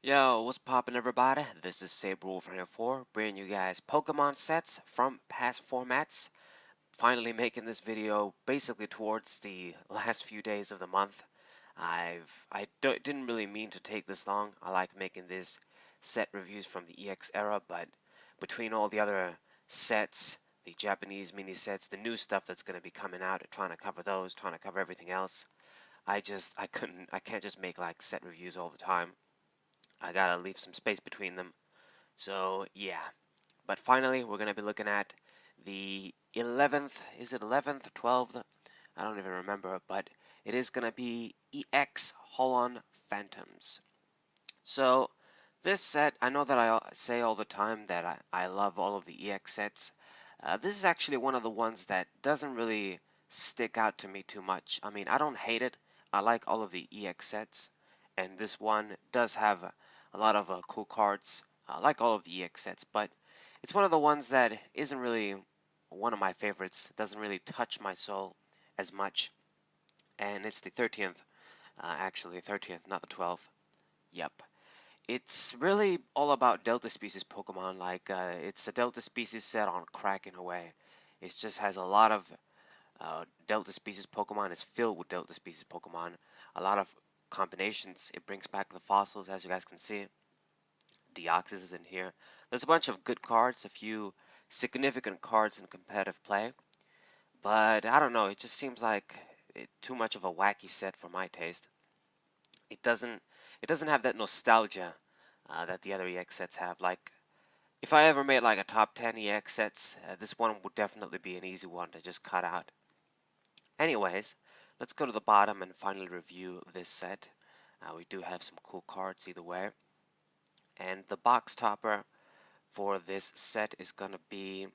Yo, what's poppin' everybody? This is SaberWolf4, bringing you guys Pokemon sets from past formats. Finally making this video basically towards the last few days of the month. Didn't really mean to take this long. I like making these set reviews from the EX era, but between all the other sets, the Japanese mini sets, the new stuff that's going to be coming out, trying to cover those, trying to cover everything else, I can't just make like set reviews all the time. I gotta leave some space between them. So yeah, but finally we're gonna be looking at the 11th, is it 11th, 12th? I don't even remember, but it is gonna be EX Holon Phantoms. So this set, I know that I say all the time that I love all of the EX sets. This is actually one of the ones that doesn't really stick out to me too much. I mean, I don't hate it. I like all of the EX sets, and this one does have a lot of cool cards. I like all of the EX sets, but it's one of the ones that isn't really one of my favorites. It doesn't really touch my soul as much, and it's the 13th, actually 13th, not the 12th. Yep. It's really all about Delta Species Pokemon. Like, it's a Delta Species set on crack in a way. It just has a lot of Delta Species Pokemon. It's filled with Delta Species Pokemon. A lot of combinations. It brings back the fossils, as you guys can see. Deoxys is in here. There's a bunch of good cards, a few significant cards in competitive play. But I don't know. It just seems like too much of a wacky set for my taste. It doesn't. It doesn't have that nostalgia that the other EX sets have. Like, if I ever made like a top 10 EX sets, this one would definitely be an easy one to just cut out. Anyways, let's go to the bottom and finally review this set. We do have some cool cards either way. And the box topper for this set is going to be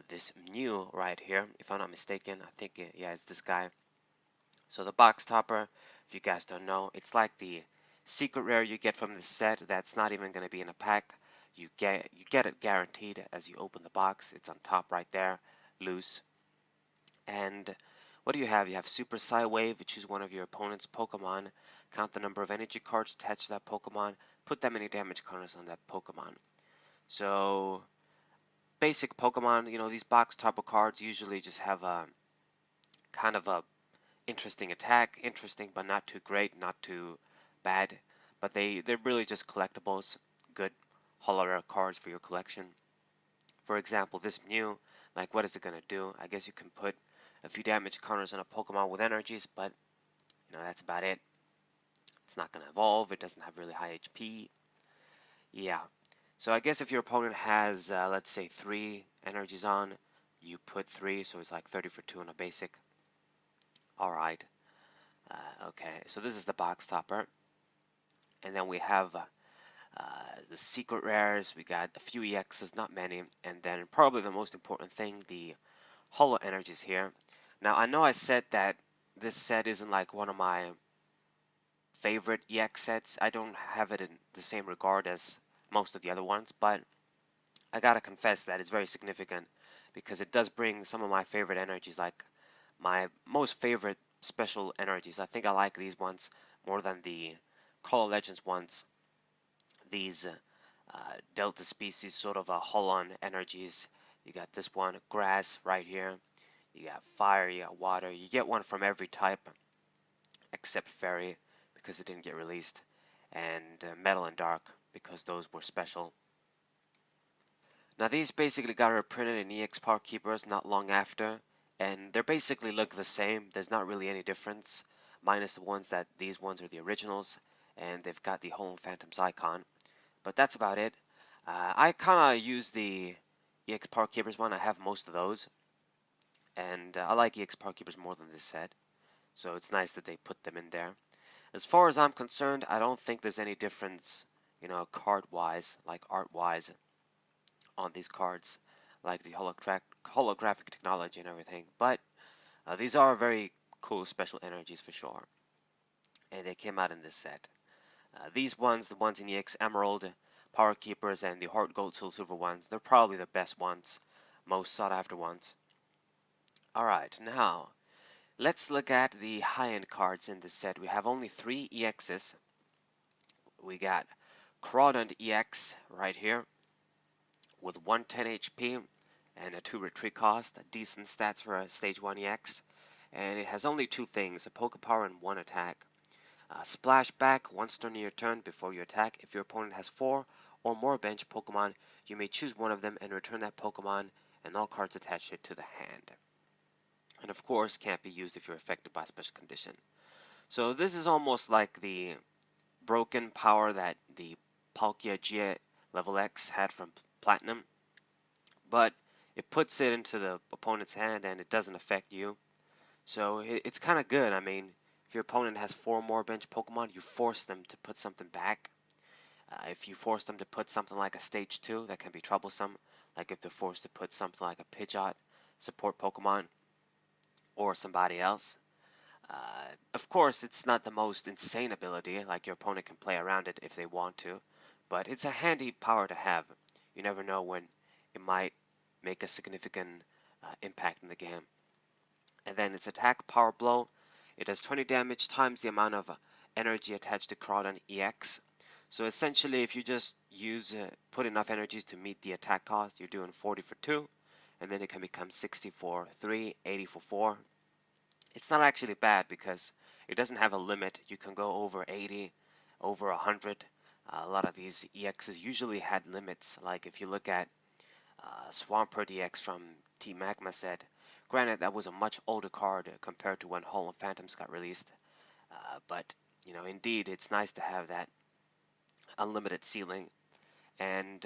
this Mew right here. If I'm not mistaken, I think, yeah, it's this guy. So the box topper, if you guys don't know, it's like the secret rare you get from the set that's not even going to be in a pack. You get it guaranteed as you open the box. It's on top right there, loose. And what do you have? You have Super Psy-Wave, choose one of your opponent's Pokemon, count the number of energy cards attached to that Pokemon, put that many damage counters on that Pokemon. So basic Pokemon, these box topper cards usually just have a kind of a interesting attack, interesting but not too great, not too bad. But they're really just collectibles, good holo rare cards for your collection. For example, this Mew, like what is it gonna do? I guess you can put a few damage counters on a Pokemon with energies, but that's about it. It's not gonna evolve. It doesn't have really high HP. Yeah. So I guess if your opponent has, let's say, 3 energies on, you put 3, so it's like 30 for 2 on a basic. All right. Okay, so this is the box topper. And then we have the secret rares. We got a few EXs, not many. And then probably the most important thing, the holo energies here. Now, I know I said that this set isn't like one of my favorite EX sets. I don't have it in the same regard as most of the other ones, but I gotta confess that it's very significant because it does bring some of my favorite energies, like my most favorite special energies. I think I like these ones more than the Call of Legends ones. These Delta species sort of Holon energies. You got this one, grass right here. You got fire, you got water. You get one from every type except fairy because it didn't get released, and metal and dark because those were special. Now these basically got reprinted in EX Power Keepers not long after, and they basically look the same. There's not really any difference, minus the ones that these ones are the originals, and they've got the Holon Phantoms icon. But that's about it. I kind of use the EX Power Keepers one. I have most of those, and I like EX Power Keepers more than this set, so it's nice that they put them in there. As far as I'm concerned, I don't think there's any difference, card-wise, like art-wise, on these cards, like the holographic technology and everything. But these are very cool special energies for sure, and they came out in this set. These ones, the ones in EX Emerald, Power Keepers, and the Heart Gold Soul Silver ones, they're probably the best ones, most sought after ones. Alright, now let's look at the high-end cards in this set. We have only 3 EXs. We got Crawdon EX right here with 110 HP and a 2 retreat cost, decent stats for a stage 1 EX. And it has only two things, a Poke Power and one attack. Splash back once during your turn before you attack. If your opponent has 4 or more bench Pokemon, you may choose one of them and return that Pokemon and all cards attached to the hand. And of course, can't be used if you're affected by a special condition. So this is almost like the broken power that the Palkia G level X had from Platinum, but it puts it into the opponent's hand and it doesn't affect you. So it's kind of good. I mean, if your opponent has 4 more bench Pokemon, you force them to put something back. If you force them to put something like a stage 2, that can be troublesome. Like if they're forced to put something like a Pidgeot support Pokemon or somebody else. Of course, it's not the most insane ability, like your opponent can play around it if they want to, but it's a handy power to have. You never know when it might make a significant impact in the game. And then its attack, Power Blow, it does 20 damage times the amount of energy attached to Crawdon EX. So essentially, if you just put enough energies to meet the attack cost, you're doing 40 for 2, and then it can become 60 for 3, 80 for 4. It's not actually bad because it doesn't have a limit. You can go over 80, over 100. A lot of these EXs usually had limits. Like if you look at Swampert EX from Team Magma set, granted that was a much older card compared to when Holon Phantoms got released. But you know, indeed, it's nice to have that unlimited ceiling. And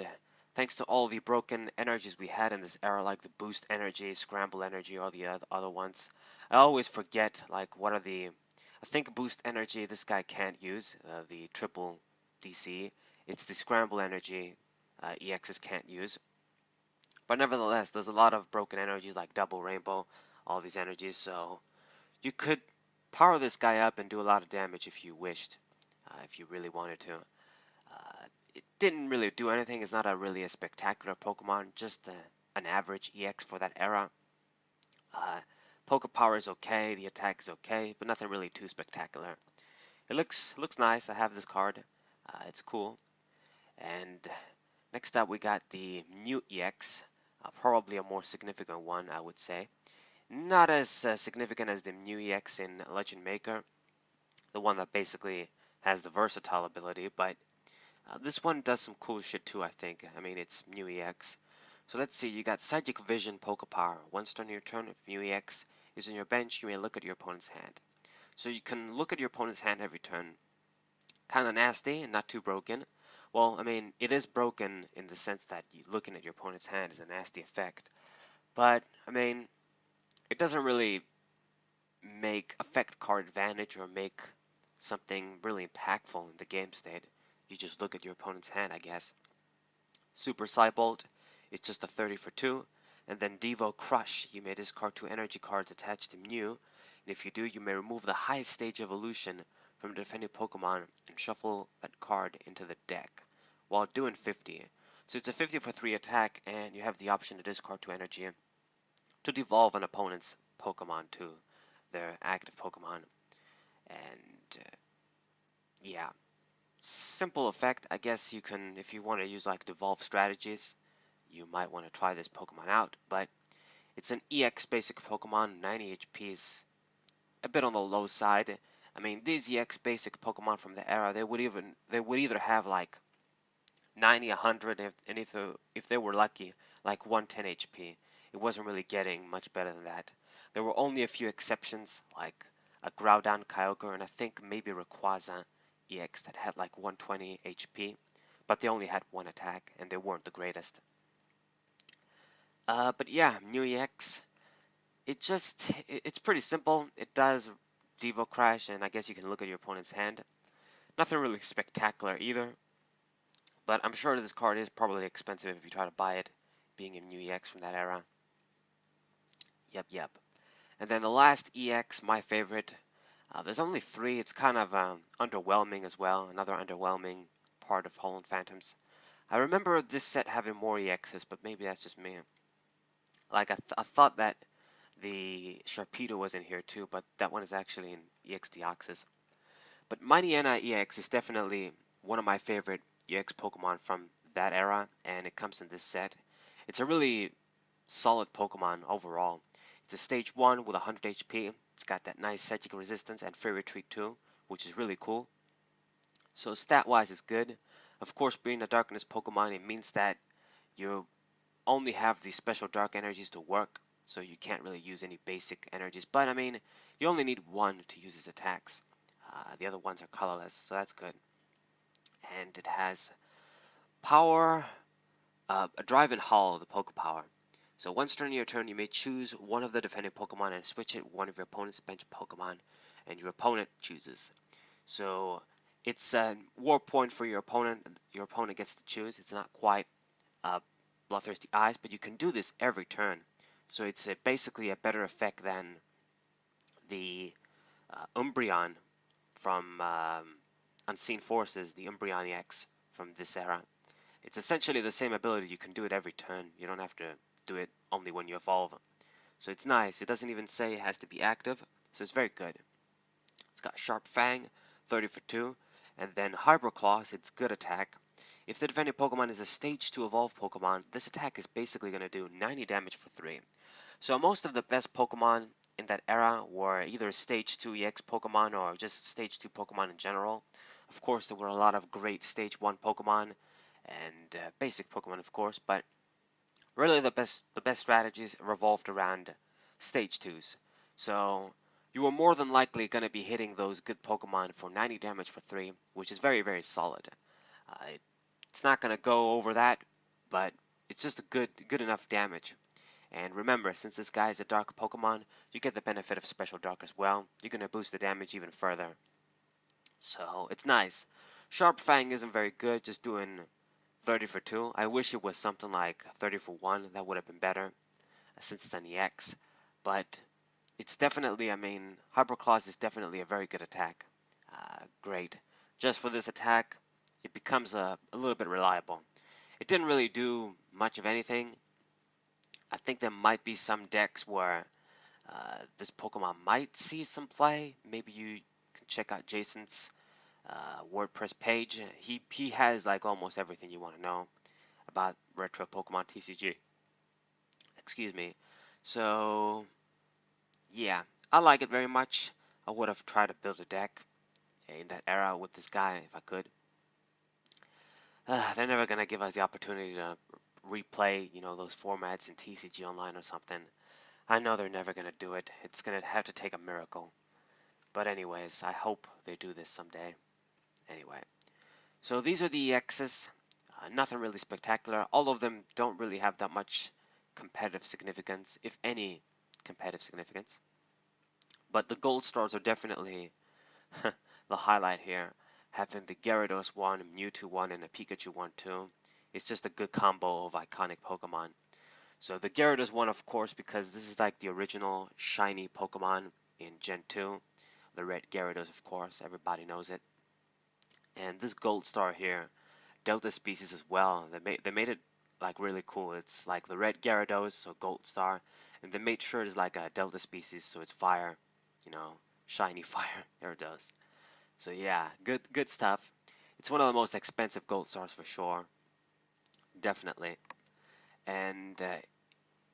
thanks to all the broken energies we had in this era, like the boost energy, scramble energy, or the other ones, I always forget like what are the. I think boost energy this guy can't use, the triple DC. It's the scramble energy EXs can't use. But nevertheless, there's a lot of broken energies like double rainbow, all these energies. So you could power this guy up and do a lot of damage if you wished, if you really wanted to. It didn't really do anything. It's not a spectacular Pokemon, just an average EX for that era. Poke Power is okay, the attack is okay, but nothing really too spectacular. It looks nice. I have this card. It's cool. And next up we got the Mew EX, probably a more significant one, I would say. Not as significant as the Mew EX in Legend Maker, the one that basically has the versatile ability, but this one does some cool shit too, I think. I mean, it's Mew EX. So let's see, you got Psychic Vision, Poke Power. Once during your turn, if Mew EX is on your bench, you may look at your opponent's hand. So you can look at your opponent's hand every turn. Kind of nasty and not too broken. Well, I mean, it is broken in the sense that looking at your opponent's hand is a nasty effect. But, I mean, it doesn't really affect card advantage or make something really impactful in the game state. You just look at your opponent's hand, I guess. Super Cybolt, it's just a 30 for 2. And then Devo Crush, you may discard 2 energy cards attached to Mew. And if you do, you may remove the highest stage evolution from the defending Pokemon and shuffle that card into the deck while doing 50. So it's a 50 for 3 attack, and you have the option to discard 2 energy to devolve an opponent's Pokemon to their active Pokemon. And yeah, simple effect. I guess you can, if you want to use like devolve strategies, you might want to try this Pokemon out. But it's an EX basic Pokemon. 90 HP is a bit on the low side. I mean, these EX basic Pokemon from the era, they would either have like 90, 100, and if they were lucky, like 110 HP. It wasn't really getting much better than that. There were only a few exceptions, like a Groudon Kyogre, and I think maybe Rayquaza EX that had like 120 HP, but they only had one attack, and they weren't the greatest. But yeah, Mew EX, it's pretty simple. It does Devo Crash, and I guess you can look at your opponent's hand. Nothing really spectacular either, but I'm sure this card is probably expensive if you try to buy it, being a Mew EX from that era. Yep. And then the last EX, my favorite. There's only 3. It's kind of underwhelming as well. Another underwhelming part of Holon Phantoms. I remember this set having more EXs, but maybe that's just me. Like I thought that the Sharpedo was in here too, but that one is actually in EX Deoxys. But Mightyena EX is definitely one of my favorite EX Pokemon from that era, and it comes in this set. It's a really solid Pokemon overall. It's a stage 1 with 100 HP. It's got that nice psychic resistance and free retreat too, which is really cool. So stat-wise, it's good. Of course, being a Darkness Pokemon, it means that you only have the special dark energies to work, so you can't really use any basic energies. But I mean, you only need one to use its attacks. The other ones are colorless, so that's good. And it has power, a drive and haul, the Poke Power. So once during your turn, you may choose one of the defending Pokemon and switch it with one of your opponent's bench Pokemon, and your opponent chooses. So it's a war point for your opponent. Your opponent gets to choose. It's not quite Bloodthirsty Eyes, but you can do this every turn. So it's basically a better effect than the Umbreon from Unseen Forces, the Umbreon EX from this era. It's essentially the same ability. You can do it every turn. You don't have to do it only when you evolve. So it's nice. It doesn't even say it has to be active, so it's very good. It's got Sharp Fang, 30 for 2, and then Hybro Claws, its good attack. If the defending Pokemon is a Stage 2 evolved Pokemon, this attack is basically going to do 90 damage for 3. So most of the best Pokemon in that era were either Stage 2 EX Pokemon or just Stage 2 Pokemon in general. Of course, there were a lot of great Stage 1 Pokemon and basic Pokemon, of course, but really the best strategies revolved around Stage 2s. So you were more than likely going to be hitting those good Pokemon for 90 damage for 3, which is very, very solid. It's not going to go over that, but it's just a good enough damage. And remember, since this guy is a dark Pokemon, you get the benefit of Special Dark as well. You're going to boost the damage even further. So it's nice. Sharp Fang isn't very good, just doing 30 for 2. I wish it was something like 30 for 1. That would have been better, since it's an EX. But it's definitely, I mean, Hybro Claws is definitely a very good attack. Great. Just for this attack, it becomes a little bit reliable. It didn't really do much of anything. I think there might be some decks where this Pokemon might see some play. Maybe you can check out Jason's WordPress page. He has like almost everything you want to know about retro Pokemon TCG. Excuse me. So yeah, I like it very much. I would have tried to build a deck in that era with this guy if I could. They're never gonna give us the opportunity to replay, you know, those formats in TCG Online or something. I know they're never gonna do it. It's gonna have to take a miracle. But anyways, I hope they do this someday. Anyway, so these are the EXs. Nothing really spectacular. All of them don't really have that much competitive significance, if any competitive significance. But the gold stars are definitely the highlight here. Having the Gyarados one, Mewtwo one, and a Pikachu one too. It's just a good combo of iconic Pokemon. So the Gyarados one, of course, because this is like the original shiny Pokemon in Gen 2. The red Gyarados, of course, everybody knows it. And this gold star here, Delta species as well. They made it like really cool. It's like the red Gyarados, so gold star, and they made sure it's like a Delta species, so it's fire, you know, shiny fire. There it goes. So yeah, good stuff. It's one of the most expensive gold stars for sure, definitely. And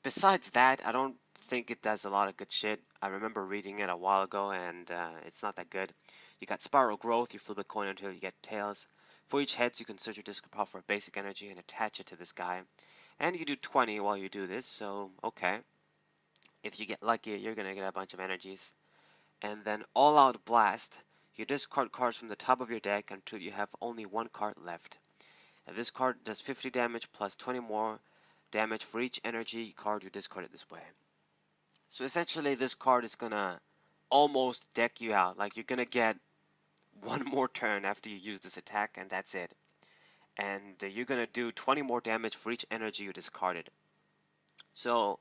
besides that, I don't think it does a lot of good shit. I remember reading it a while ago, and it's not that good. You got Spiral Growth. You flip a coin until you get tails. For each heads, you can search your discard pile for a basic energy and attach it to this guy. And you do 20 while you do this, so okay. If you get lucky, you're gonna get a bunch of energies. And then All Out Blast. You discard cards from the top of your deck until you have only one card left. And this card does 50 damage plus 20 more damage for each energy card you discarded this way. So essentially, this card is gonna almost deck you out. Like, you're gonna get one more turn after you use this attack, and that's it. And you're gonna do 20 more damage for each energy you discarded. So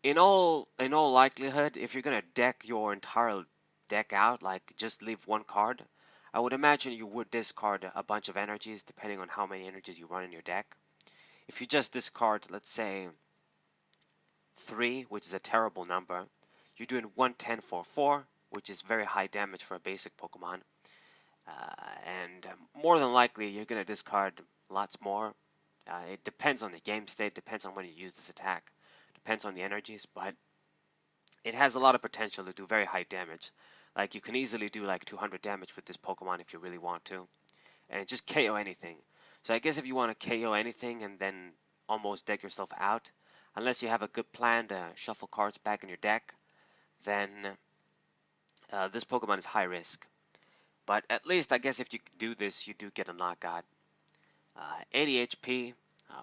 in all likelihood, if you're gonna deck your entire deck out, like just leave one card, I would imagine you would discard a bunch of energies depending on how many energies you run in your deck. If you just discard, let's say, 3, which is a terrible number, you're doing 110 for 4, which is very high damage for a basic Pokemon. and more than likely you're going to discard lots more. It depends on the game state, depends on when you use this attack, depends on the energies, but it has a lot of potential to do very high damage. Like you can easily do like 200 damage with this Pokemon if you really want to, and just KO anything. So I guess if you want to KO anything and then almost deck yourself out, unless you have a good plan to shuffle cards back in your deck, then this Pokemon is high risk. But at least I guess if you do this, you do get a knockout. 80 HP,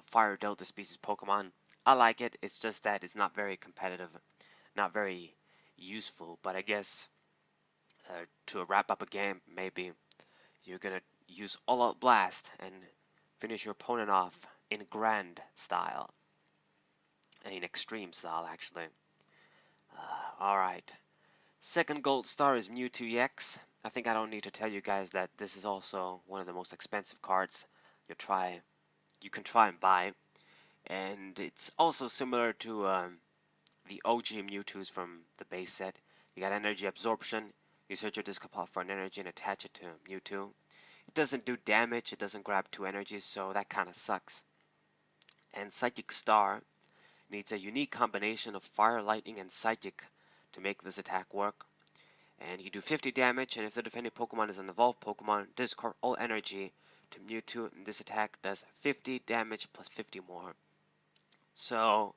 Fire Delta species Pokemon. I like it. It's just that it's not very competitive, not very useful. But I guess to wrap up a game, maybe you're gonna use All Out Blast and finish your opponent off in grand style, in extreme style actually. All right. Second gold star is Mewtwo EX. I think I don't need to tell you guys that this is also one of the most expensive cards you can try and buy, and it's also similar to the OG Mewtwo's from the base set. You got energy absorption. You search your disc pot for an energy and attach it to Mewtwo. It doesn't do damage. It doesn't grab 2 energies, so that kind of sucks. And Psychic Star needs a unique combination of Fire, Lightning, and Psychic to make this attack work. And you do 50 damage, and if the defending Pokemon is an evolved Pokemon, discard all energy to Mewtwo, and this attack does 50 damage plus 50 more. So,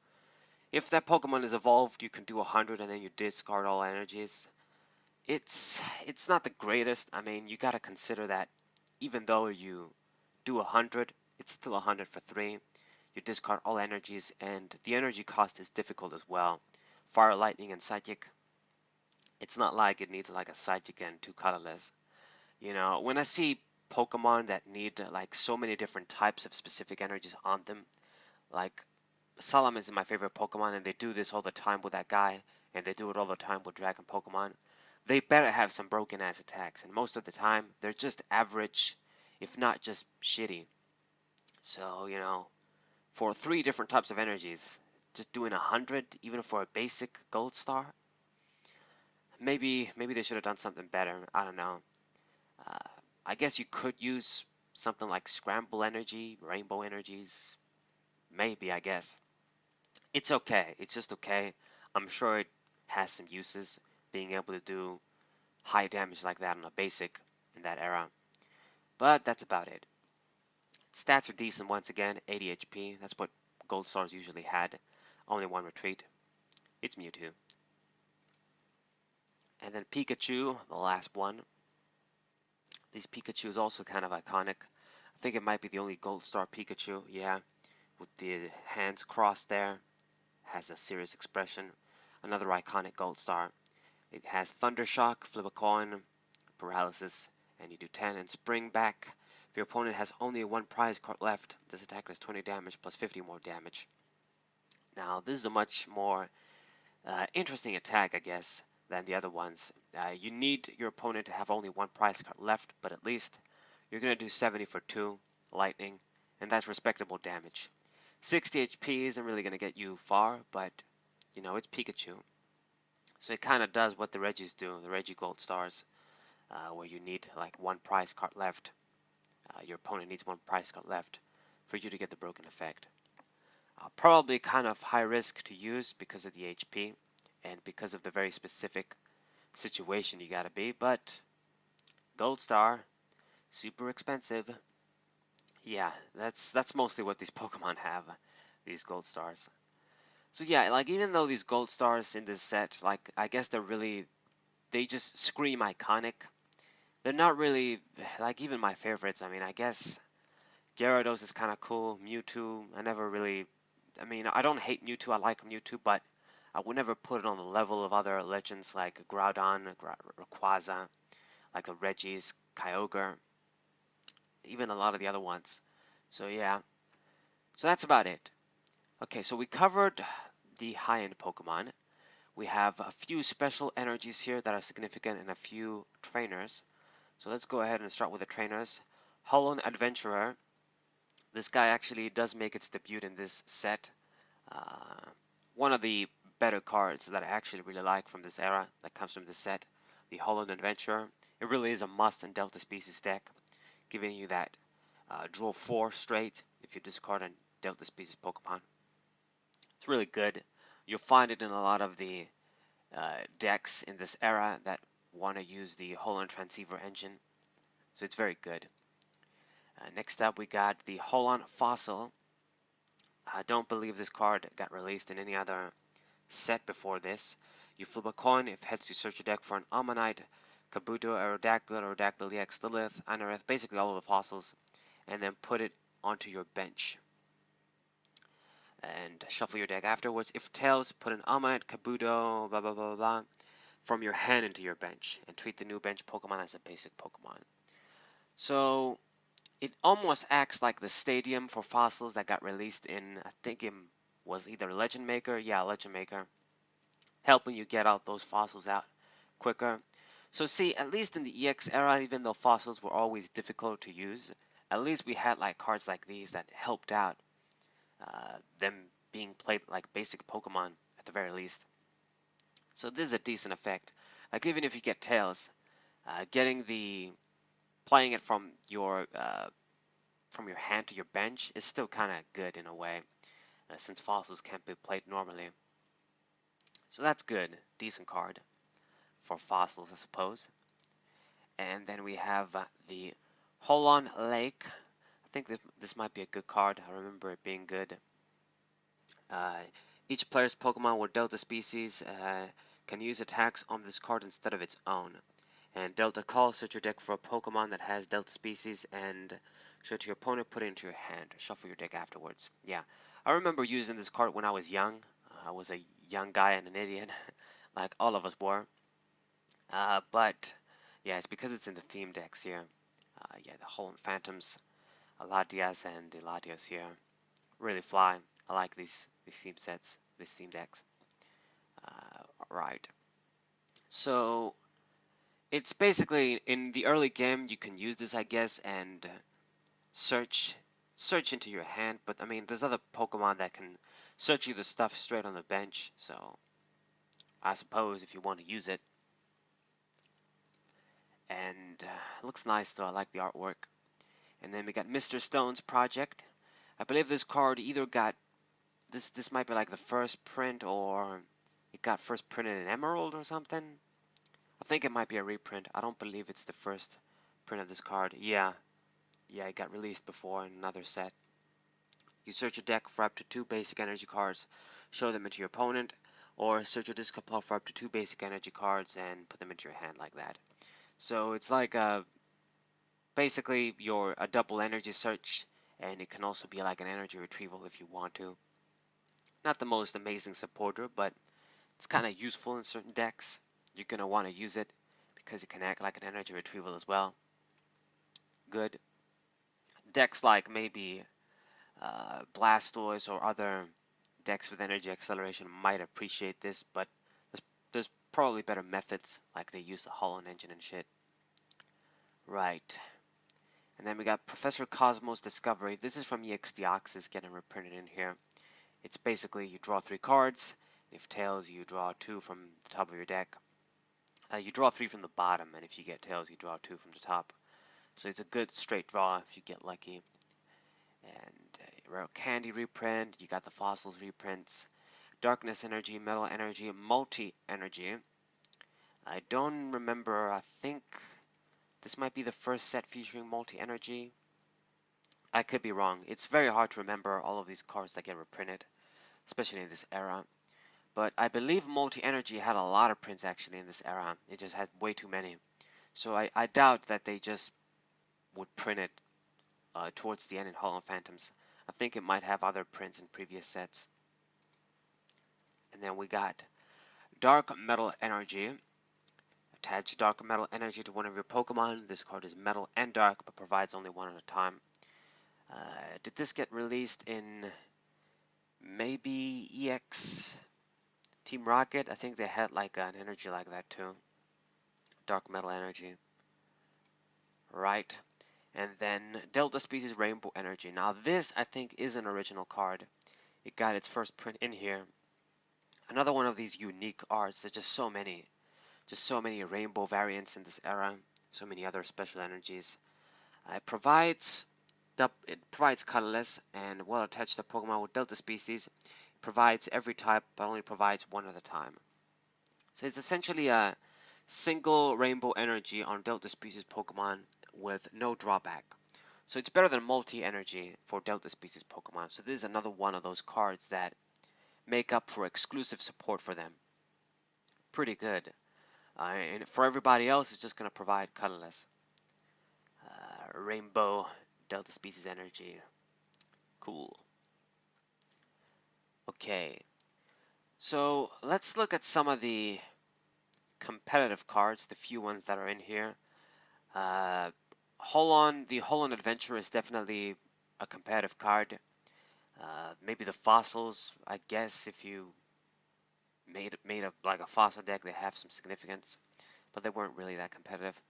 if that Pokemon is evolved, you can do 100 and then you discard all energies. It's not the greatest. I mean, you gotta consider that even though you do 100, it's still 100 for 3. You discard all energies, and the energy cost is difficult as well. Fire, Lightning, and Psychic. It's not like it needs like a Psychic and 2 colorless. You know, when I see Pokemon that need like so many different types of specific energies on them, like Salaman's my favorite Pokemon, and they do this all the time with that guy, and they do it all the time with Dragon Pokemon. They better have some broken ass attacks, and most of the time they're just average, if not just shitty. So, you know, for 3 different types of energies, just doing 100, even for a basic gold star, maybe they should have done something better. I don't know. Uh, I guess you could use something like Scramble Energy, Rainbow Energies. Maybe, I guess. It's okay. It's just okay. I'm sure it has some uses, being able to do high damage like that on a basic in that era. But that's about it. Stats are decent once again, 80 HP. That's what Gold Stars usually had. Only 1 retreat. It's Mewtwo. And then Pikachu, the last one. This Pikachu is also kind of iconic. I think it might be the only Gold Star Pikachu, yeah. With the hands crossed there. Has a serious expression. Another iconic Gold Star. It has Thunder Shock, flip a coin, Paralysis, and you do 10 and Spring Back. If your opponent has only 1 prize card left, this attack does 20 damage plus 50 more damage. Now, this is a much more interesting attack, I guess, than the other ones. You need your opponent to have only 1 prize card left, but at least you're going to do 70 for 2 lightning, and that's respectable damage. 60 HP isn't really going to get you far, but, you know, it's Pikachu. So it kind of does what the Regis do, the Regi Gold Stars, where you need like 1 prize card left. Your opponent needs 1 prize card left for you to get the broken effect. Probably kind of high risk to use because of the HP and because of the very specific situation you gotta be, but Gold Star, super expensive. Yeah, that's mostly what these Pokemon have, these Gold Stars. So yeah, like even though these Gold Stars in this set, like I guess they just scream iconic. They're not really like even my favorites. I mean, I guess Gyarados is kind of cool. Mewtwo, I mean, I don't hate Mewtwo. I like Mewtwo, but I would never put it on the level of other legends like Groudon, Rayquaza, like the Regis, Kyogre, even a lot of the other ones. So yeah, so that's about it. Okay, so we covered the high-end Pokemon. We have a few special energies here that are significant and a few trainers. So let's go ahead and start with the trainers. Holon Adventurer. This guy actually does make its debut in this set. One of the better cards that I actually really like from this era that comes from this set. the Holon Adventure. It really is a must in Delta Species deck, giving you that draw 4 straight if you discard a Delta Species Pokemon. It's really good. You'll find it in a lot of the decks in this era that want to use the Holon Transceiver engine, so it's very good. Next up, we got the Holon Fossil. I don't believe this card got released in any other set before this. You flip a coin, if heads you search your deck for an Ammonite, Kabuto, Aerodactyl, Aerodactyl EX, Lilith, Anorith, basically all of the fossils, and then put it onto your bench. And shuffle your deck afterwards. If tails, put an Ammonite, Kabuto, blah blah blah blah, from your hand into your bench, and treat the new bench Pokemon as a basic Pokemon. So it almost acts like the stadium for fossils that got released in, I think it was either Legend Maker, yeah, Legend Maker, helping you get out those fossils out quicker. So see, at least in the EX era, even though fossils were always difficult to use, at least we had like cards like these that helped out them being played like basic Pokemon at the very least. So this is a decent effect. Like even if you get tails, playing it from your hand to your bench is still kind of good in a way, since fossils can't be played normally. So that's good, decent card for fossils, I suppose. And then we have the Holon Lake. I think this might be a good card. I remember it being good. Each player's Pokemon with Delta species can use attacks on this card instead of its own. And Delta Call, search your deck for a Pokemon that has Delta species and show it to your opponent, put it into your hand. Shuffle your deck afterwards. Yeah, I remember using this card when I was young. I was a young guy and an idiot, like all of us were. But yeah, it's because it's in the theme decks here. Yeah, the Holon Phantoms, Latias and the Latios here really fly. I like these theme sets, these theme decks. Right. So it's basically in the early game you can use this, I guess, and search into your hand. But I mean, there's other Pokemon that can search you the stuff straight on the bench. So I suppose if you want to use it. And it looks nice though. I like the artwork. And then we got Mr. Stone's Project. I believe this card either got this might be like the first print, or it got first printed in Emerald or something. I think it might be a reprint. I don't believe it's the first print of this card. Yeah, it got released before in another set. You search your deck for up to 2 basic energy cards, show them into your opponent, or search your discard pile for up to 2 basic energy cards and put them into your hand like that. So it's like basically a double energy search, and it can also be like an energy retrieval if you want to. Not the most amazing supporter, but it's kind of useful in certain decks. You're going to want to use it because it can act like an energy retrieval as well. Good. Decks like maybe Blastoise or other decks with energy acceleration might appreciate this, but there's probably better methods, like they use the Holon engine and shit. Right. And then we got Professor Cosmo's Discovery. This is from EX Deoxys getting reprinted in here. It's basically you draw 3 cards. If tails, you draw 2 from the top of your deck. You draw 3 from the bottom, and if you get tails, you draw 2 from the top. So it's a good straight draw if you get lucky. And Rare Candy reprint, you got the Fossils reprints, Darkness Energy, Metal Energy, Multi-Energy. I don't remember, I think this might be the first set featuring Multi-Energy. I could be wrong. It's very hard to remember all of these cards that get reprinted, especially in this era. But I believe Multi-Energy had a lot of prints actually in this era. It just had way too many. So I doubt that they just would print it towards the end in Holon Phantoms. I think it might have other prints in previous sets. And then we got Dark Metal Energy. Attach Dark Metal Energy to one of your Pokemon. This card is Metal and Dark, but provides only one at a time. Did this get released in maybe EX Team Rocket? I think they had like an energy like that too. Dark Metal Energy. Right. And then Delta Species Rainbow Energy. Now this, I think, is an original card. It got its first print in here. Another one of these unique arts. There's just so many Just so many rainbow variants in this era, so many other special energies. It provides colorless and well attached to Pokemon with Delta species. It provides every type, but only provides one at a time. So it's essentially a single rainbow energy on Delta species Pokemon with no drawback. So it's better than multi-energy for Delta species Pokemon. So this is another one of those cards that make up for exclusive support for them. Pretty good. And for everybody else, it's just going to provide colorless. Rainbow Delta species energy. Cool. Okay. So let's look at some of the competitive cards, the few ones that are in here. Holon, the Holon Adventure is definitely a competitive card. Maybe the fossils, I guess, if you made like a fossil deck, they have some significance, but they weren't really that competitive.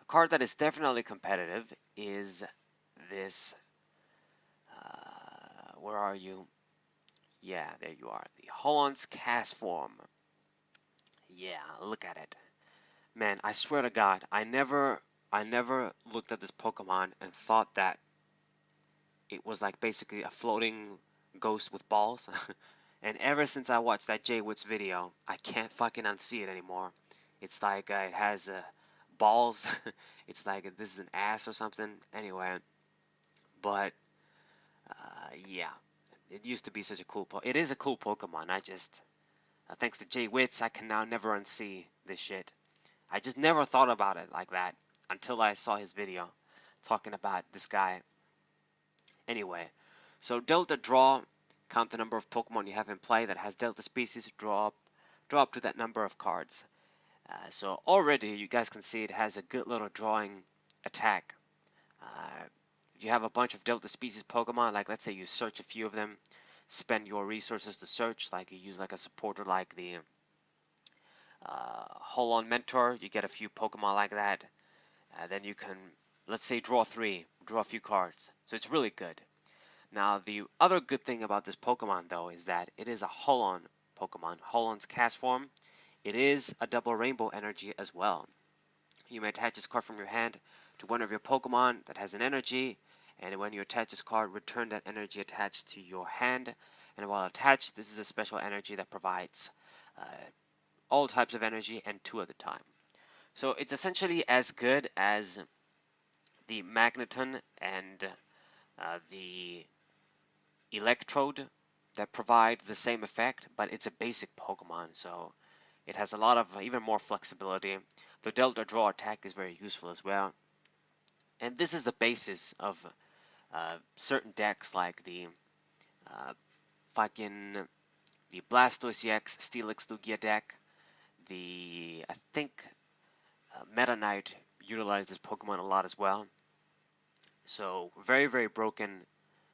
A card that is definitely competitive is this. Where are you? Yeah, there you are. The Holon's Cast Form. Yeah, look at it. Man, I swear to God, I never looked at this Pokemon and thought that it was like basically a floating ghost with balls. And ever since I watched that Jay Woods video, I can't fucking unsee it anymore. It's like it has balls. It's like this is an ass or something. Anyway, but yeah, it used to be such a cool. It is a cool Pokemon. Thanks to Jay Witz, I can now never unsee this shit. I just never thought about it like that until I saw his video talking about this guy. Anyway, so Delta Draw, count the number of Pokemon you have in play that has Delta species, draw up to that number of cards. So already you guys can see it has a good little drawing attack. If you have a bunch of Delta species Pokemon, like let's say you search a few of them, spend your resources to search, like you use like a supporter like the Holon Mentor, you get a few Pokemon like that. Then you can, let's say, draw a few cards. So it's really good. Now, the other good thing about this Pokemon, though, is that it is a Holon Pokemon, Holon's Cast Form. It is a double rainbow energy as well. You may attach this card from your hand to one of your Pokemon that has an energy, and when you attach this card, return that energy attached to your hand. And while attached, this is a special energy that provides all types of energy and two at a time. So it's essentially as good as the Magneton and the Electrode that provide the same effect, but it's a basic Pokemon, so it has a lot of even more flexibility. The Delta Draw attack is very useful as well. And this is the basis of certain decks like the uh, fucking the Blastoise EX Steelix Lugia deck. I think Meta Knight utilized this Pokemon a lot as well. So very, very broken,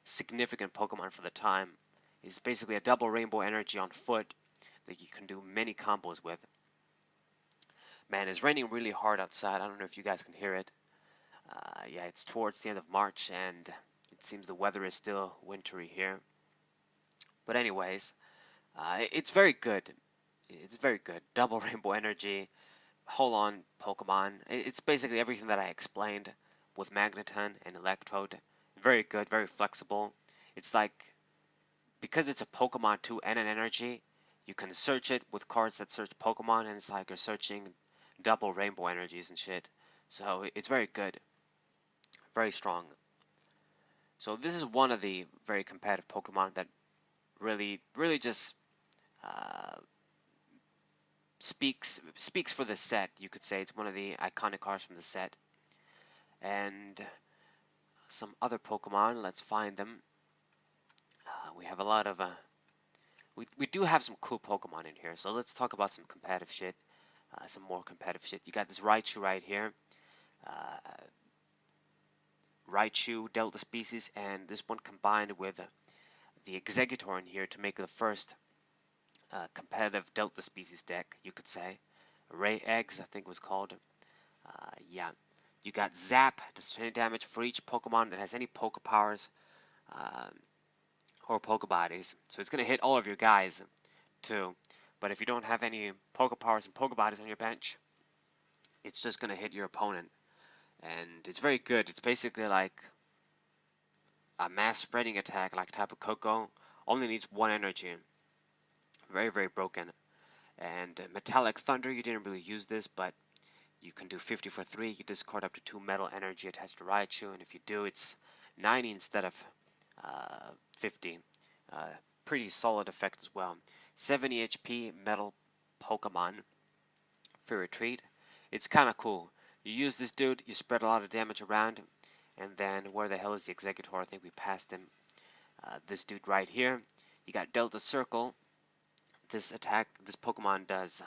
significant Pokemon for the time. Is basically a double rainbow energy on foot that you can do many combos with. Man, it's raining really hard outside. I don't know if you guys can hear it. Yeah, it's towards the end of March, and it seems the weather is still wintry here. But anyways, it's very good. It's very good. Double rainbow energy, Holon Pokemon. It's basically everything that I explained with Magneton and Electrode. Very good, very flexible. It's like, because it's a Pokemon too and an energy, you can search it with cards that search Pokemon, and it's like you're searching double rainbow energies and shit. So it's very good, very strong. So this is one of the very competitive Pokemon that really, really just uh, speaks for the set. You could say it's one of the iconic cards from the set. And some other Pokemon, let's find them. We have a lot of we do have some cool Pokemon in here, so let's talk about some competitive shit. Some more competitive shit. You got this Raichu right here. Raichu, Delta species, and this one combined with the Exeggutor in here to make the first competitive Delta species deck, you could say. Ray Eggs, I think it was called. Yeah. You got Zap, does 20 damage for each Pokemon that has any Poke Powers or Poke Bodies. So it's going to hit all of your guys, too. But if you don't have any Poke Powers and Poke Bodies on your bench, it's just going to hit your opponent. And it's very good. It's basically like a mass spreading attack like Tapu Koko. Only needs 1 energy. Very, very broken. And Metallic Thunder, you didn't really use this, but you can do 50 for 3. You discard up to 2 metal energy attached to Raichu, and if you do, it's 90 instead of 50. Uh, Pretty solid effect as well. 70 HP metal Pokemon for retreat. It's kind of cool. You use this dude, you spread a lot of damage around, and then where the hell is the Executor? I think we passed him. This dude right here. You got Delta Circle. This attack, this Pokemon does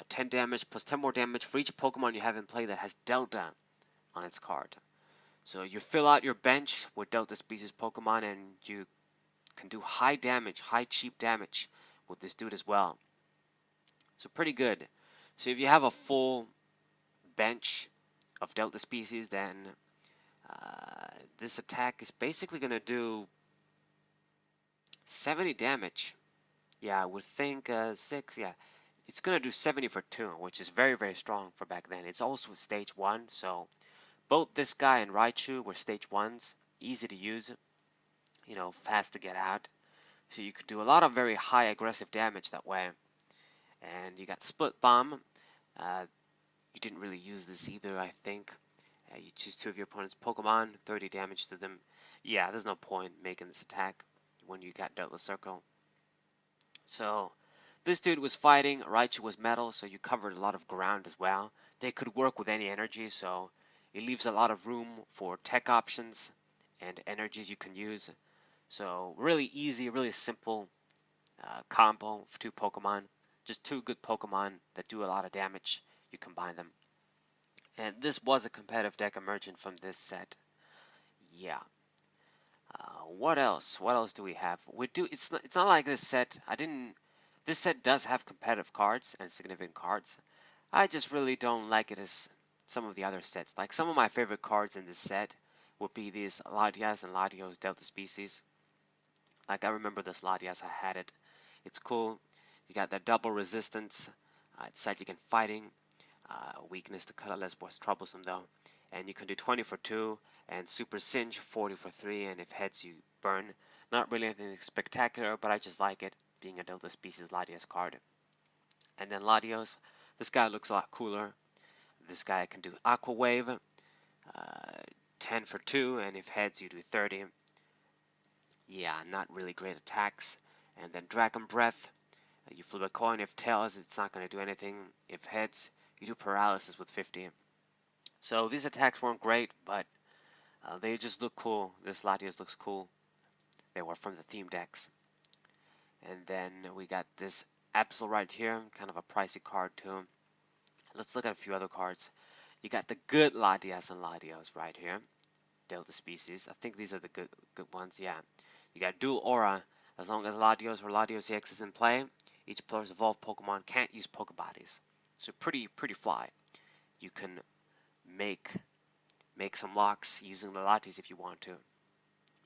10 damage plus 10 more damage for each Pokemon you have in play that has Delta on its card. So you fill out your bench with Delta species Pokemon, and you can do high damage, high cheap damage with this dude as well. So pretty good. So if you have a full bench of Delta species, then this attack is basically going to do 70 damage. Yeah, I would think 6, yeah. It's going to do 70 for 2, which is very, very strong for back then. It's also stage 1, so both this guy and Raichu were stage 1s. Easy to use, you know, fast to get out. So you could do a lot of very high aggressive damage that way. And you got Split Bomb. You didn't really use this either, I think. You choose 2 of your opponent's Pokemon, 30 damage to them. Yeah, there's no point making this attack when you got Delta Circle. So this dude was fighting, Raichu was metal, so you covered a lot of ground as well. They could work with any energy, so it leaves a lot of room for tech options and energies you can use. So really easy, really simple combo for 2 Pokemon. Just 2 good Pokemon that do a lot of damage. You combine them. And this was a competitive deck emergent from this set. Yeah. What else? What else do we have? We do. It's not like this set. This set does have competitive cards and significant cards. I just really don't like it as some of the other sets. Like some of my favorite cards in this set would be these Latias and Latios Delta Species. Like I remember this Latias, I had it. It's cool. You got that double resistance. It's psychic and fighting. Weakness to colorless was troublesome though. And you can do 20 for 2 and Super Singe 40 for 3, and if heads you burn. Not really anything spectacular, but I just like it being a Delta Species Latias card. And then Latios, this guy looks a lot cooler. This guy can do Aqua Wave, 10 for 2, and if heads you do 30. Yeah, not really great attacks. And then Dragon Breath, you flip a coin. If tails, it's not going to do anything. If heads, you do paralysis with 50. So these attacks weren't great, but they just look cool. This Latios looks cool. They were from the theme decks. And then we got this Absol right here, kind of a pricey card too. Let's look at a few other cards. You got the good Latias and Latios right here. Delta species. I think these are the good ones, yeah. You got dual aura. As long as Latios or Latios EX is in play, each player's evolved Pokemon can't use Pokebodies. So pretty fly. You can make some locks using the Latios if you want to.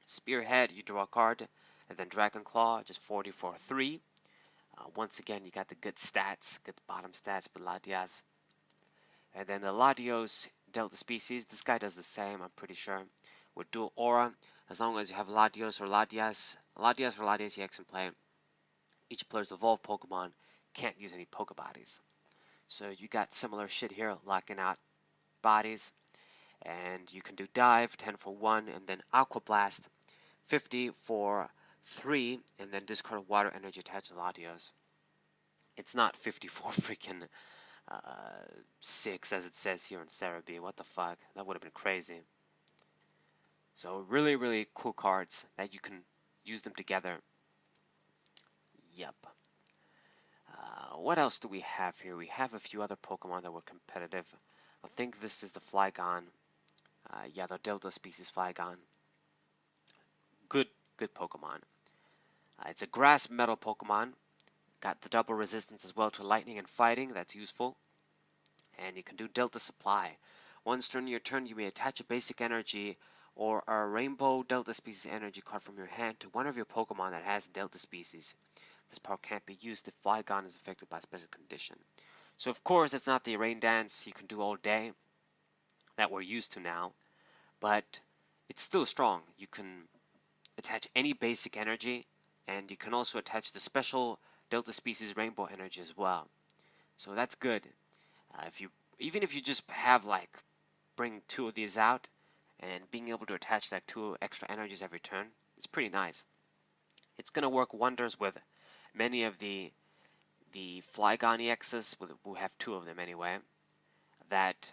Spearhead, you draw a card, and then Dragon Claw, just 40 for 3. Once again, you got the good stats, good bottom stats with Latias. And then the Latios Delta species, this guy does the same, I'm pretty sure. With dual aura, as long as you have Latios or Latias EX in play, each player's evolved Pokemon can't use any Pokebodies. So you got similar shit here, locking out bodies. And you can do Dive, 10 for 1, and then Aqua Blast, 50 for 3, and then discard water energy attached to Latios. It's not 50 for freaking 6 as it says here in Cerebi. What the fuck? That would have been crazy. So really cool cards that you can use them together. Yep. What else do we have here? We have a few other Pokemon that were competitive. I think this is the Flygon. Yeah, the Delta species Flygon. Good Pokemon. It's a grass metal Pokemon. Got the double resistance as well to lightning and fighting. That's useful. And you can do Delta Supply. Once during your turn, you may attach a basic energy or a rainbow Delta species energy card from your hand to one of your Pokemon that has Delta species. This power can't be used if Flygon is affected by a special condition. So of course it's not the rain dance you can do all day that we're used to now, but it's still strong. You can attach any basic energy, and you can also attach the special Delta Species Rainbow energy as well. So that's good. If you even if you just have like bring 2 of these out and being able to attach like 2 extra energies every turn, it's pretty nice. It's gonna work wonders with many of the Flygon EXs, who have 2 of them anyway, that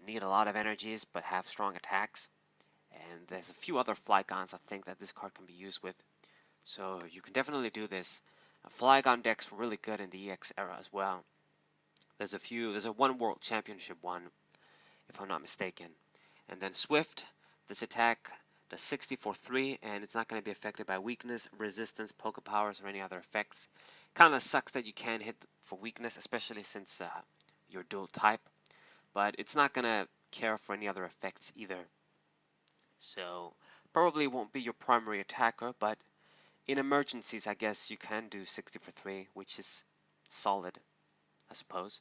need a lot of energies but have strong attacks. And there's a few other Flygons I think that this card can be used with. So you can definitely do this. Flygon decks were really good in the EX era as well. There's a one World Championship one, if I'm not mistaken. And then Swift, this attack does 60 for 3, and it's not going to be affected by weakness, resistance, poke powers, or any other effects. Kind of sucks that you can't hit for weakness, especially since you're dual type, but it's not going to care for any other effects either. So probably won't be your primary attacker, but in emergencies, I guess you can do 60 for 3, which is solid, I suppose.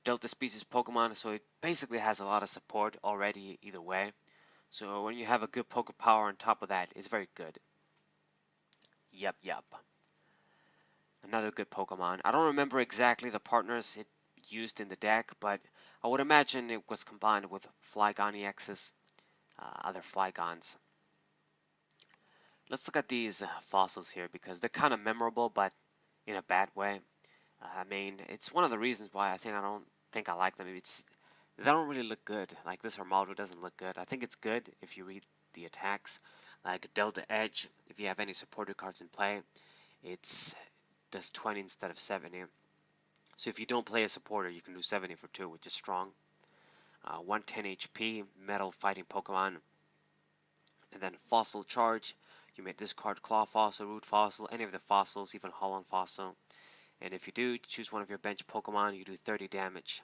Delta Species Pokemon, so it basically has a lot of support already either way. So when you have a good poke power on top of that, it's very good. Yep. Another good Pokemon. I don't remember exactly the partners it used in the deck, but I would imagine it was combined with Flygon EXs, other Flygons. Let's look at these fossils here because they're kind of memorable, but in a bad way. I mean, it's one of the reasons why I don't think I like them. They don't really look good. Like this Hermaldo doesn't look good. I think it's good if you read the attacks. Like Delta Edge, if you have any supported cards in play, it does 20 instead of 70. So if you don't play a supporter, you can do 70 for 2, which is strong. 110 HP, Metal Fighting Pokemon. And then Fossil Charge, you may discard Claw Fossil, Root Fossil, any of the fossils, even Holon Fossil. And if you do choose one of your bench Pokemon, you do 30 damage.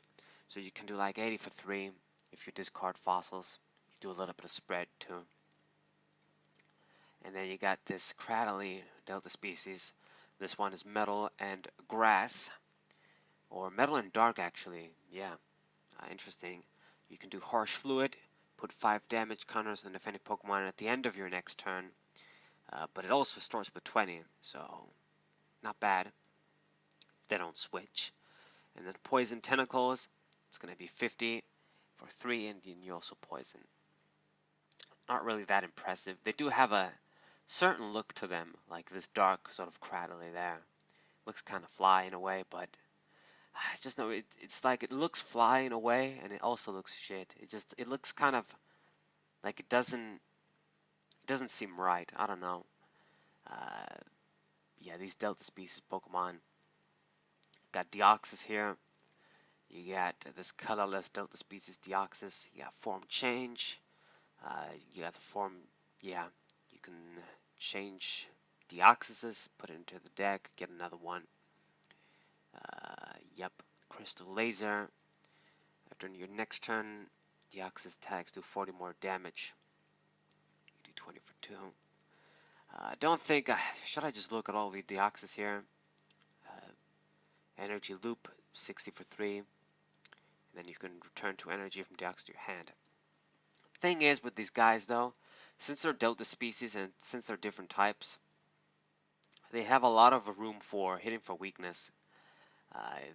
So you can do like 80 for 3 if you discard fossils. You do a little bit of spread too. And then you got this Cradily Delta Species. This one is Metal and Grass. Or Metal and Dark actually. Yeah, interesting. You can do Harsh Fluid, put 5 damage counters on defending Pokemon at the end of your next turn. But it also starts with 20, so not bad. They don't switch. And then Poison Tentacles, it's going to be 50 for 3, and you also poison. Not really that impressive. They do have a certain look to them, like this dark sort of cradily there. Looks kind of fly in a way, but it's just no. It's like it looks fly in a way, and it also looks shit. It looks kind of like it doesn't seem right. I don't know. Yeah, these Delta Species Pokemon. Got Deoxys here. You got this colorless Delta Species Deoxys. You got Form Change. You got the form, yeah, you can change Deoxys, put it into the deck, get another one. Yep, Crystal Laser. After your next turn, Deoxys attacks do 40 more damage. You do 20 for 2. Don't think, should I just look at all the Deoxys here? Energy Loop, 60 for 3. And then you can return 2 energy from Deoxys to your hand. Thing is with these guys though, since they're Delta Species and since they're different types, they have a lot of room for hitting for weakness.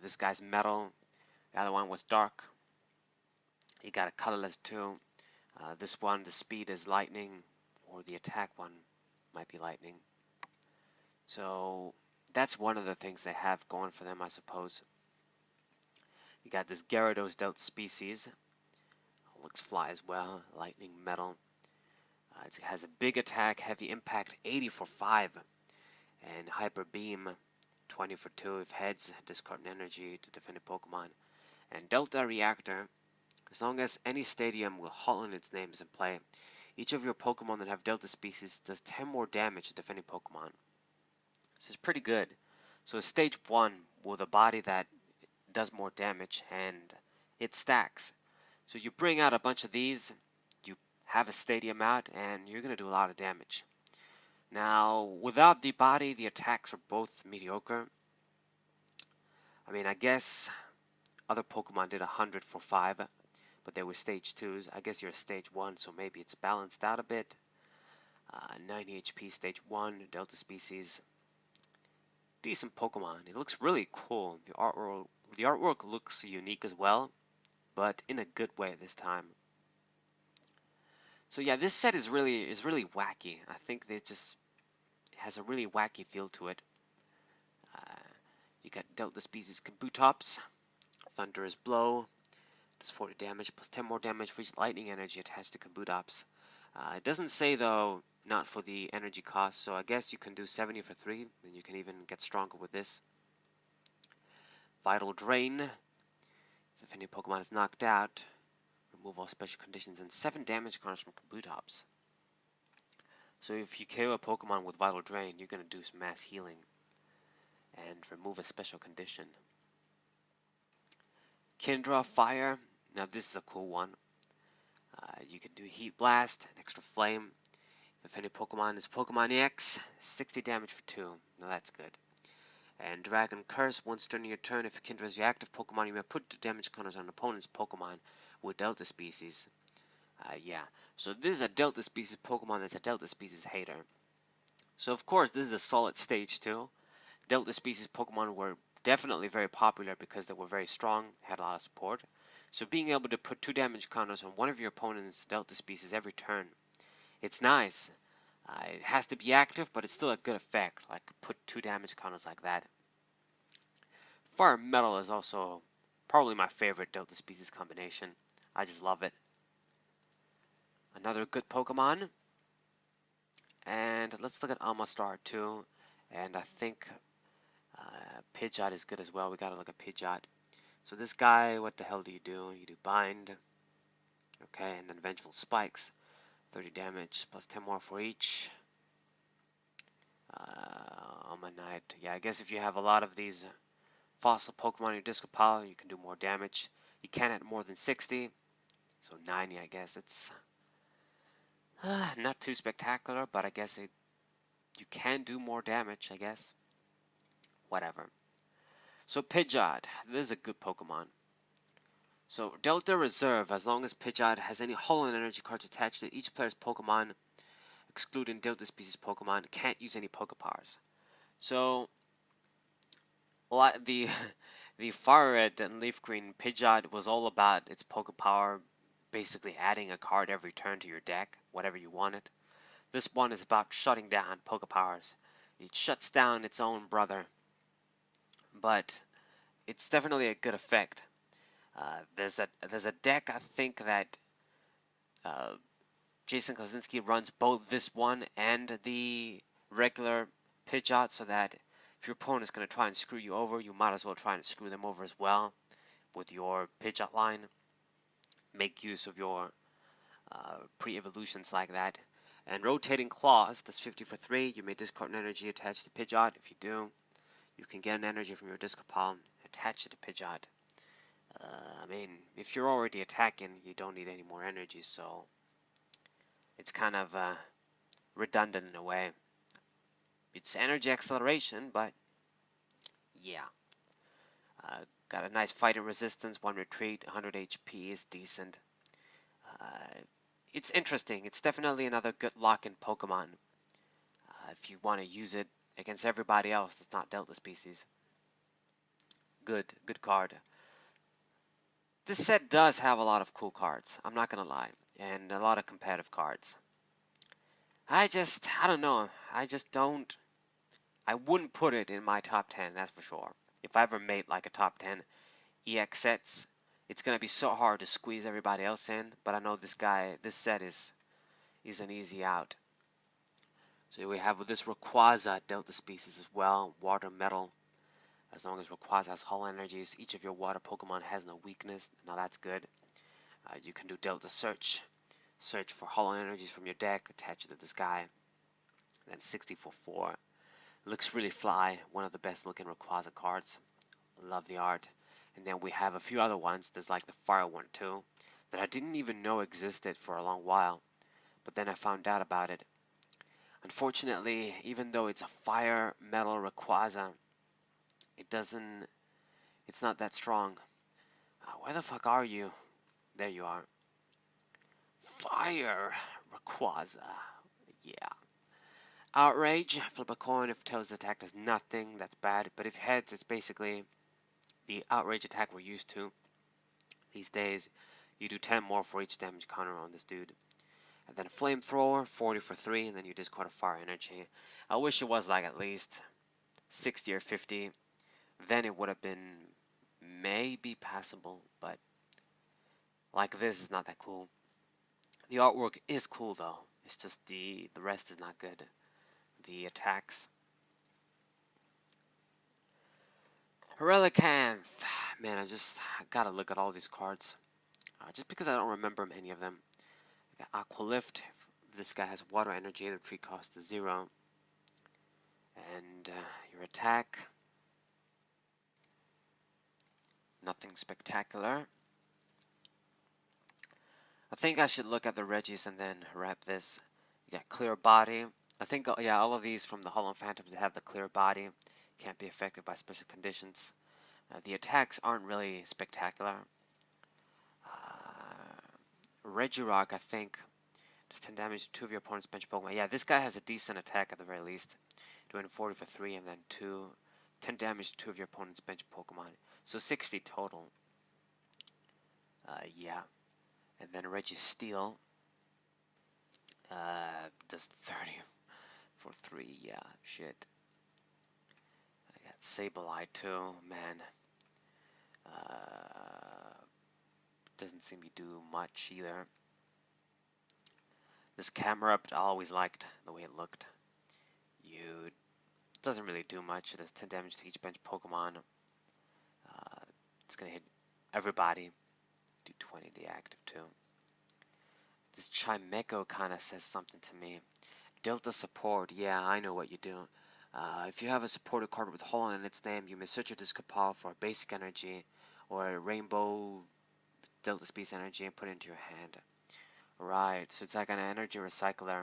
This guy's Metal, the other one was Dark. You got a colorless too. This one, the speed is Lightning, or the attack one might be Lightning. So that's one of the things they have going for them, I suppose. You got this Gyarados Delta Species. Looks fly as well. Lightning, Metal. It has a big attack, heavy impact, 80 for 5. And Hyper Beam, 20 for 2 if heads, discard an energy to defend a Pokemon. And Delta Reactor, as long as any stadium with Holon in its name is in play, each of your Pokemon that have Delta Species does 10 more damage to defending Pokemon. This is pretty good. So it's stage 1 with a body that does more damage and it stacks. So you bring out a bunch of these, you have a stadium out, and you're going to do a lot of damage. Now, without the body, the attacks are both mediocre. I mean, I guess other Pokemon did 100 for 5, but they were stage 2s. I guess you're stage 1, so maybe it's balanced out a bit. 90 HP stage 1, Delta species. Decent Pokemon. It looks really cool. The artwork looks unique as well, but in a good way this time. So yeah, this set is really wacky. I think it just has a really wacky feel to it. Uh, you got Delta species Kabutops, Thunderous Blow, does 40 damage plus 10 more damage for each lightning energy attached to Kabutops. It doesn't say though, not for the energy cost, so I guess you can do 70 for 3, and you can even get stronger with this. Vital Drain, if any Pokemon is knocked out, remove all special conditions and 7 damage comes from Kabutops. So if you KO a Pokemon with Vital Drain, you're going to do some mass healing and remove a special condition. Kindra Fire, now this is a cool one. You can do Heat Blast, an extra flame. If any Pokemon is Pokemon EX, 60 damage for 2. Now that's good. And Dragon Curse, once during your turn, if Kindra is your active Pokemon, you may put 2 damage counters on an opponent's Pokemon with Delta species. Yeah, so this is a Delta species Pokemon that's a Delta species hater. So of course, this is a solid stage 2. Delta species Pokemon were definitely very popular because they were very strong, had a lot of support. So being able to put 2 damage counters on one of your opponent's Delta species every turn, it's nice. It has to be active, but it's still a good effect, like put 2 damage counters like that. Fire Metal is also probably my favorite Delta species combination. I just love it. Another good Pokemon. And let's look at Amistar too. And I think Pidgeot is good as well. We gotta look at Pidgeot. So this guy, what the hell do? You do Bind. Okay, and then Vengeful Spikes. 30 damage plus 10 more for each. Knight. Yeah, I guess if you have a lot of these fossil Pokemon in your disco pile, you can do more damage. You can't hit more than 60, so 90, I guess. It's not too spectacular, but I guess you can do more damage, I guess. Whatever. So Pidgeot, this is a good Pokemon. So Delta Reserve, as long as Pidgeot has any Holon energy cards attached to each player's Pokemon, excluding Delta species Pokemon, can't use any Pokepowers. So the Fire Red and Leaf Green Pidgeot was all about its Pokepower, basically adding a card every turn to your deck, whatever you wanted. This one is about shutting down Pokepowers. It shuts down its own brother, but it's definitely a good effect. There's a deck I think that Jason Kozinski runs both this one and the regular Pidgeot, so that if your opponent is going to try and screw you over, you might as well try and screw them over as well with your Pidgeot line. Make use of your pre-evolutions like that. And Rotating Claws, that's 50 for 3. You may discard an energy attached to Pidgeot. If you do, you can get an energy from your discard pile and attach it to Pidgeot. I mean, if you're already attacking, you don't need any more energy, so it's kind of redundant in a way. It's energy acceleration, but yeah. Got a nice fighting resistance, 1 retreat, 100 HP is decent. It's interesting. It's definitely another good lock-in Pokemon. If you want to use it against everybody else that's not Delta species. Good card. This set does have a lot of cool cards, I'm not gonna lie, and a lot of competitive cards. I don't know. I wouldn't put it in my top 10, that's for sure. If I ever made like a top 10 EX sets, it's gonna be so hard to squeeze everybody else in, but I know this set is an easy out. So we have this Rayquaza Delta species as well, Water Metal. As long as Rayquaza has Hollow energies, each of your water Pokemon has no weakness. Now that's good. You can do Delta Search. Search for Hollow energies from your deck, attach it to this guy. Then 60 for 4. Looks really fly. One of the best looking Rayquaza cards. Love the art. And then we have a few other ones. There's like the Fire one too, that I didn't even know existed for a long while. But then I found out about it. Unfortunately, even though it's a fire metal Rayquaza, it's not that strong. Where the fuck are you? There you are. Fire Rayquaza. Yeah. Outrage. Flip a coin. If tails attack does nothing, that's bad. But if heads, it's basically the outrage attack we're used to these days. You do 10 more for each damage counter on this dude. And then flamethrower, 40 for 3, and then you discard a fire energy. I wish it was like at least 60 or 50. Then it would have been maybe passable, but like this is not that cool. The artwork is cool though. It's just the rest is not good. The attacks. Relicanth. Man, I gotta look at all these cards. Just because I don't remember many of them. I got Aqualift. This guy has water energy. The tree cost is 0. And your attack. Nothing spectacular. I think I should look at the Regis and then wrap this. You got Clear Body. I think, yeah, all of these from the Holon Phantoms have the Clear Body. Can't be affected by special conditions. The attacks aren't really spectacular. Regirock, I think, does 10 damage to 2 of your opponent's bench Pokemon. Yeah, this guy has a decent attack at the very least. Doing 40 for 3 and then 10 damage to 2 of your opponent's bench Pokemon. So 60 total. Yeah. And then Registeel does 30 for 3. Yeah, shit. I got Sableye too, man. Doesn't seem to do much either. This camera up, I always liked the way it looked. Doesn't really do much. It does 10 damage to each bench Pokemon. It's gonna hit everybody. Do 20 to the active too. This Chimecho kind of says something to me. Delta support. Yeah, I know what you do. If you have a supported card with Holon in its name, you may search your discard pile for a basic energy or a rainbow Delta Species energy and put it into your hand. Right, so it's like an energy recycler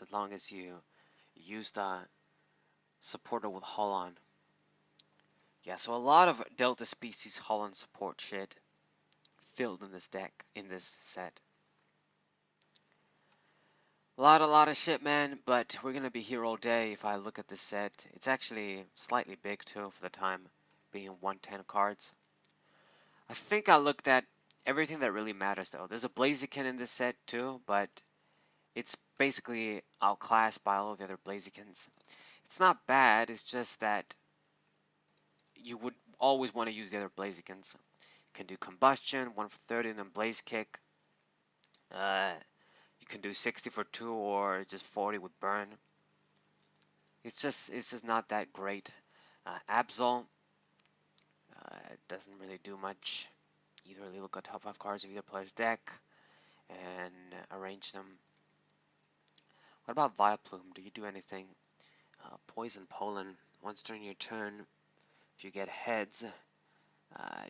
as long as you use the supporter with Holon. Yeah, so a lot of Delta Species Holon support shit filled in this deck, in this set. A lot of shit, man, but we're gonna be here all day if I look at this set. It's actually slightly big too for the time, being 110 cards. I think I looked at everything that really matters though. There's a Blaziken in this set too, but it's basically outclassed by all of the other Blazikens. It's not bad, it's just that you would always want to use the other Blazikens. You can do Combustion, 1 for 30, and then Blaze Kick. You can do 60 for 2 or just 40 with Burn. It's just not that great. Absol doesn't really do much. Either you look at top 5 cards of either player's deck and arrange them. What about Vileplume? Do you do anything? Poison Pollen. Once during your turn, if you get heads,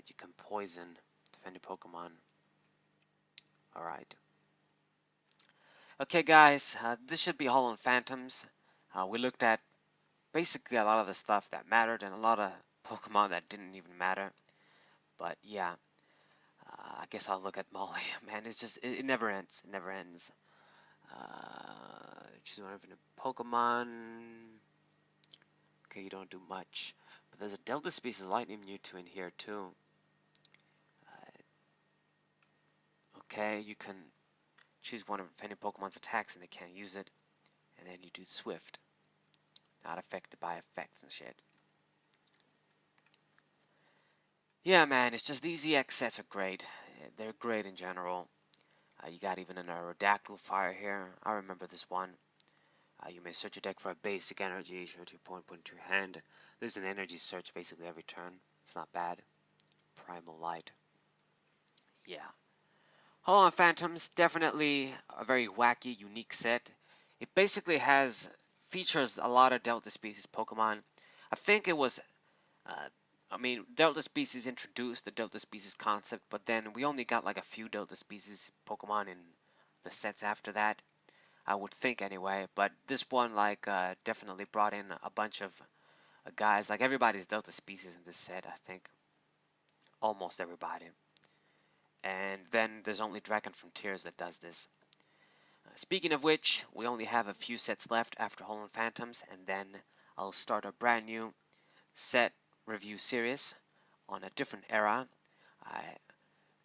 you can poison defending Pokemon. Alright. Okay guys, this should be Holon Phantoms. We looked at basically a lot of the stuff that mattered and a lot of Pokemon that didn't even matter. But yeah, I guess I'll look at Molly. Man, it's just, it never ends. It never ends. Choose one of the Pokemon. Okay, you don't do much. But there's a Delta Species Lightning Mewtwo in here too. Okay, you can choose one of any Pokemon's attacks and they can't use it. And then you do Swift. Not affected by effects and shit. Yeah, man, it's just these EX sets are great. They're great in general. You got even an Aerodactyl Fire here. I remember this one. You may search your deck for a basic energy. Show to your point, put into your hand. There's an energy search basically every turn. It's not bad. Primal Light. Yeah. Holon Phantoms, definitely a very wacky, unique set. It basically features a lot of Delta Species Pokemon. I think it was, Delta Species introduced the Delta Species concept, but then we only got like a few Delta Species Pokemon in the sets after that. I would think anyway. But this one like definitely brought in a bunch of guys. Like everybody's Delta species in this set, I think. Almost everybody. And then there's only Dragon Frontiers that does this. Speaking of which, we only have a few sets left after Holon Phantoms, and then I'll start a brand new set review series on a different era.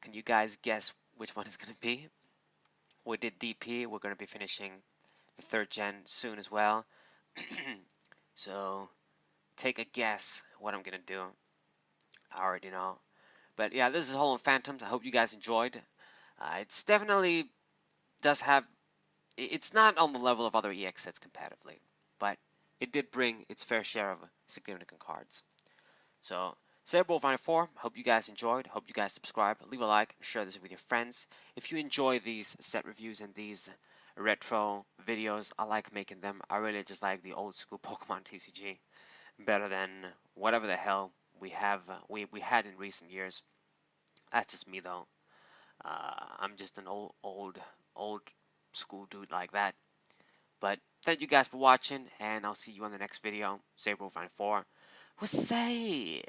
Can you guys guess which one is going to be? We did DP. We're going to be finishing the 3rd gen soon as well. So take a guess what I'm going to do. I already know. But yeah, this is Holon Phantoms. I hope you guys enjoyed. It's definitely does have. It's not on the level of other EX sets competitively, but it did bring its fair share of significant cards. So, Saberwolf94, hope you guys enjoyed. Hope you guys subscribe, leave a like, share this with your friends. If you enjoy these set reviews and these retro videos, I like making them. I really just like the old school Pokemon TCG better than whatever the hell we have we had in recent years. That's just me though. I'm just an old school dude like that. But thank you guys for watching, and I'll see you on the next video. Saberwolf94. What's say?